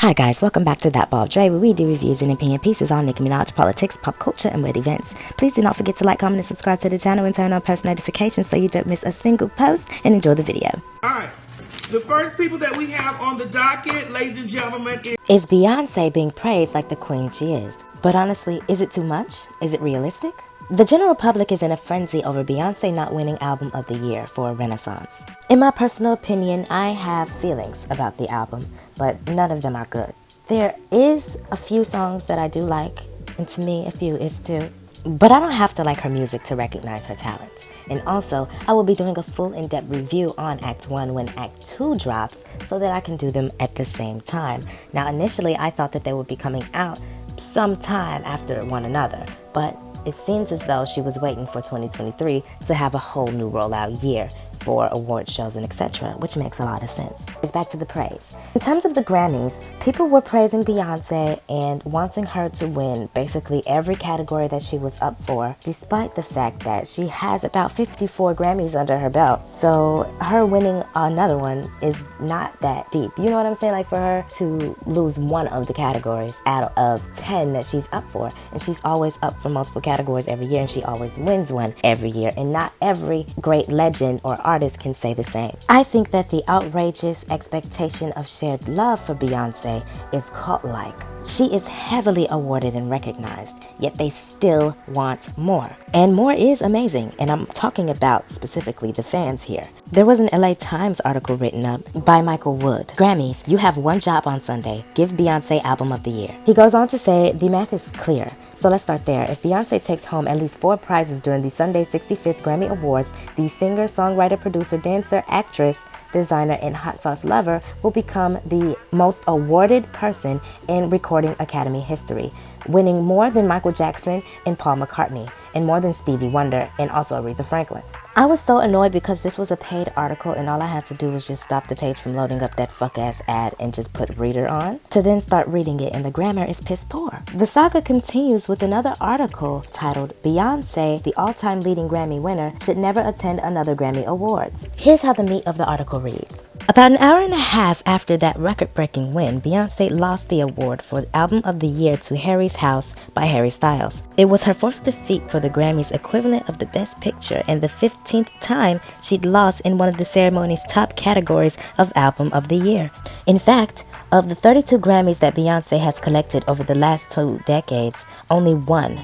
Hi guys, welcome back to ThatBarbDre, where we do reviews and opinion pieces on Nicki Minaj, politics, pop culture, and world events. Please do not forget to like, comment, and subscribe to the channel and turn on post notifications so you don't miss a single post, and enjoy the video. Alright, the first people that we have on the docket, ladies and gentlemen, is Beyonce being praised like the queen she is. But honestly, is it too much? Is it realistic? The general public is in a frenzy over Beyonce not winning Album of the Year for a Renaissance. In my personal opinion, I have feelings about the album, but none of them are good. There is a few songs that I do like, and to me, a few is too. But I don't have to like her music to recognize her talent. And also, I will be doing a full in-depth review on Act 1 when Act 2 drops so that I can do them at the same time. Now, initially, I thought that they would be coming out sometime after one another, but it seems as though she was waiting for 2023 to have a whole new rollout year for award shows and etc., which makes a lot of sense. It's back to the praise. In terms of the Grammys, people were praising Beyonce and wanting her to win basically every category that she was up for, despite the fact that she has about 54 Grammys under her belt. So her winning another one is not that deep. You know what I'm saying? Like for her to lose one of the categories out of 10 that she's up for, and she's always up for multiple categories every year, and she always wins one every year, and not every great legend or artists can say the same. I think that the outrageous expectation of shared love for Beyonce is cult-like. She is heavily awarded and recognized, yet they still want more. And more is amazing, and I'm talking about specifically the fans here. There was an LA Times article written up by Michael Wood. Grammys, you have one job on Sunday. Give Beyonce Album of the Year. He goes on to say, the math is clear. So let's start there. If Beyonce takes home at least 4 prizes during the Sunday 65th Grammy Awards, the singer, songwriter, producer, dancer, actress, designer, and hot sauce lover will become the most awarded person in recording Academy history, winning more than Michael Jackson and Paul McCartney, and more than Stevie Wonder and also Aretha Franklin. I was so annoyed because this was a paid article and all I had to do was just stop the page from loading up that fuck-ass ad and just put reader on to then start reading it, and the grammar is piss poor. The saga continues with another article titled, Beyonce, the all-time leading Grammy winner, should never attend another Grammy Awards. Here's how the meat of the article reads. About an hour and a half after that record-breaking win, Beyonce lost the award for Album of the Year to Harry's House by Harry Styles. It was her 4th defeat for the Grammys equivalent of the Best Picture and the 15th time she'd lost in one of the ceremony's top categories of Album of the Year. In fact, of the 32 Grammys that Beyonce has collected over the last 2 decades, only one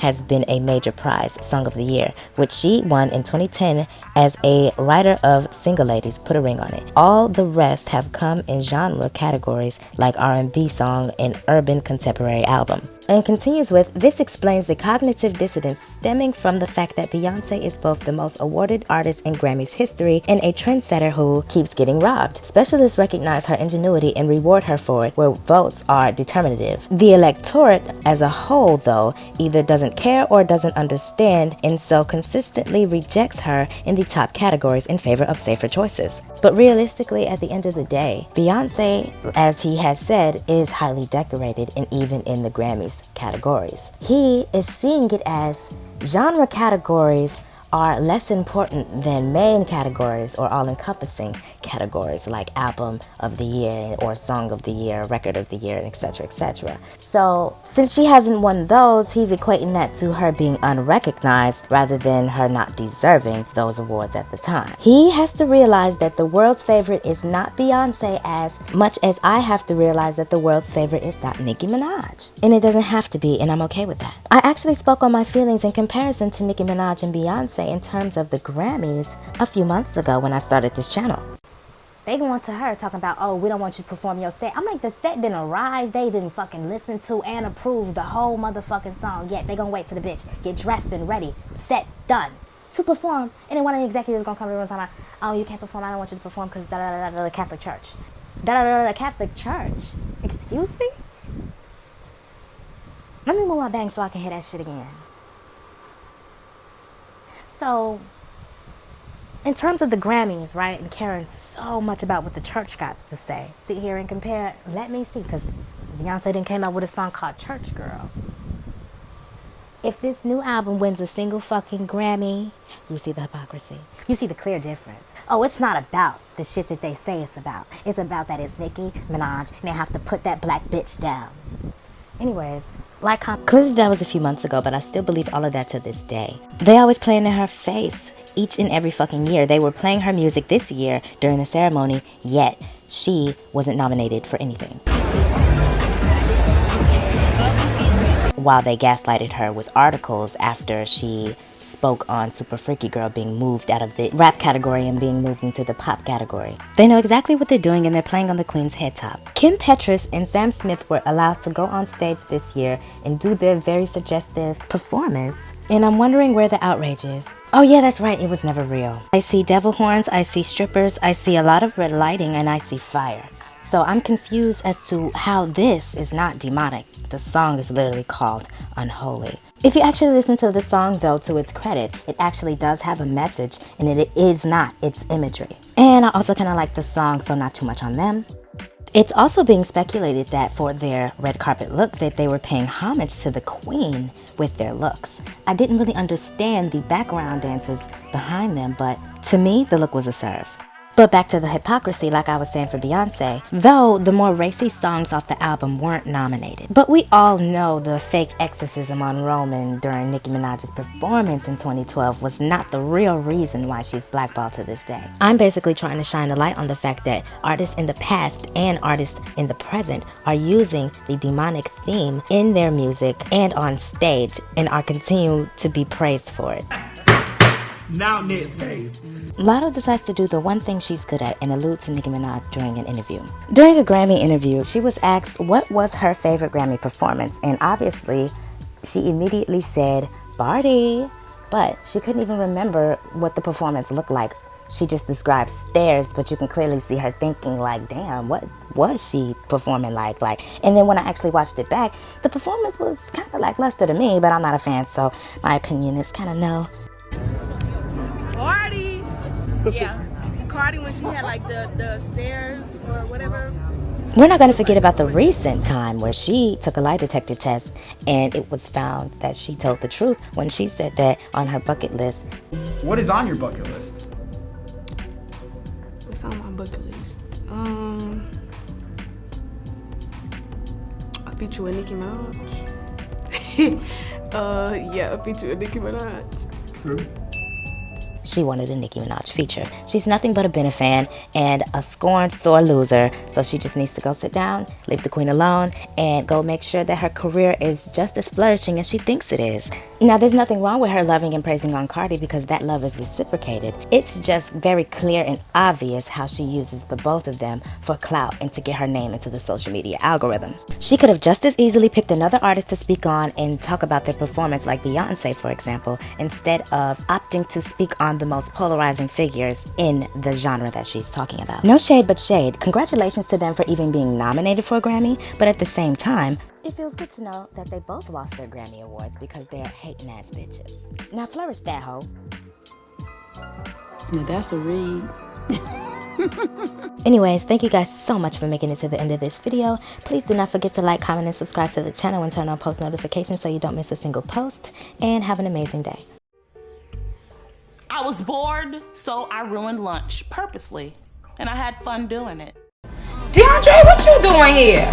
has been a major prize, Song of the Year, which she won in 2010 as a writer of Single Ladies, Put a Ring on It. All the rest have come in genre categories like R&B song and urban contemporary album. And continues with, this explains the cognitive dissonance stemming from the fact that Beyonce is both the most awarded artist in Grammys history and a trendsetter who keeps getting robbed. Specialists recognize her ingenuity and reward her for it, where votes are determinative. The electorate as a whole, though, either doesn't care or doesn't understand, and so consistently rejects her in the top categories in favor of safer choices. But realistically, at the end of the day, Beyonce, as he has said, is highly decorated and even in the Grammys categories. He is seeing it as genre categories are less important than main categories or all-encompassing categories like Album of the Year or Song of the Year, Record of the Year, etc., etc. So since she hasn't won those, he's equating that to her being unrecognized rather than her not deserving those awards at the time. He has to realize that the world's favorite is not Beyonce as much as I have to realize that the world's favorite is not Nicki Minaj. And it doesn't have to be, and I'm okay with that. I actually spoke on my feelings in comparison to Nicki Minaj and Beyonce in terms of the Grammys a few months ago when I started this channel. They go on to her talking about, oh, we don't want you to perform your set. I'm like, the set didn't arrive. They didn't fucking listen to and approve the whole motherfucking song yet. They gonna wait till the bitch get dressed and ready, set, done to perform. And then one of the executives gonna come to the room talking about, oh, you can't perform. I don't want you to perform because the Catholic Church. The Catholic Church. Excuse me? Let me move my bang so I can hear that shit again. So, in terms of the Grammys, right, and caring so much about what the church got to say, sit here and compare, let me see, because Beyonce didn't came out with a song called Church Girl. If this new album wins a single fucking Grammy, you see the hypocrisy. You see the clear difference. Oh, it's not about the shit that they say it's about. It's about that it's Nicki Minaj, and they have to put that black bitch down. Anyways, clearly that was a few months ago, but I still believe all of that to this day. They always playing in her face each and every fucking year. They were playing her music this year during the ceremony, yet she wasn't nominated for anything. While they gaslighted her with articles after she spoke on Super Freaky Girl being moved out of the rap category and being moved into the pop category. They know exactly what they're doing, and they're playing on the queen's head top. Kim Petras and Sam Smith were allowed to go on stage this year and do their very suggestive performance, and I'm wondering where the outrage is. Oh yeah, that's right, it was never real. I see devil horns, I see strippers, I see a lot of red lighting, and I see fire. So I'm confused as to how this is not demonic. The song is literally called Unholy. If you actually listen to the song, though, to its credit, it actually does have a message, and it is not its imagery. And I also kind of like the song, so not too much on them. It's also being speculated that for their red carpet look, that they were paying homage to the queen with their looks. I didn't really understand the background dancers behind them, but to me, the look was a serve. But back to the hypocrisy, like I was saying for Beyonce, though the more racy songs off the album weren't nominated. But we all know the fake exorcism on Roman during Nicki Minaj's performance in 2012 was not the real reason why she's blackballed to this day. I'm basically trying to shine a light on the fact that artists in the past and artists in the present are using the demonic theme in their music and on stage and are continuing to be praised for it. Now next case. Latto decides to do the one thing she's good at and allude to Nicki Minaj during an interview. During a Grammy interview, she was asked what was her favorite Grammy performance, and obviously, she immediately said, "Bardi," but she couldn't even remember what the performance looked like. She just described stairs, but you can clearly see her thinking like, damn, what was she performing like? And then when I actually watched it back, the performance was kind of lackluster to me, but I'm not a fan, so my opinion is kind of no. Cardi. Yeah, Cardi when she had like the stairs or whatever. We're not going to forget about the recent time where she took a lie detector test and it was found that she told the truth when she said that on her bucket list. What is on your bucket list? What's on my bucket list? A feature with Nicki Minaj. Yeah, a feature with Nicki Minaj. True. She wanted a Nicki Minaj feature. She's nothing but a Benefan and a scorned sore loser, so she just needs to go sit down, leave the queen alone, and go make sure that her career is just as flourishing as she thinks it is. Now, there's nothing wrong with her loving and praising on Cardi because that love is reciprocated. It's just very clear and obvious how she uses the both of them for clout and to get her name into the social media algorithm. She could have just as easily picked another artist to speak on and talk about their performance, like Beyonce, for example, instead of opting to speak on the most polarizing figures in the genre that she's talking about. No shade but shade. Congratulations to them for even being nominated for a Grammy, but at the same time, it feels good to know that they both lost their Grammy Awards because they're hating ass bitches. Now flourish that hoe. Now that's a read. Anyways, thank you guys so much for making it to the end of this video. Please do not forget to like, comment, and subscribe to the channel and turn on post notifications so you don't miss a single post. And have an amazing day. I was bored, so I ruined lunch purposely, and I had fun doing it. DeAndre, what you doing here?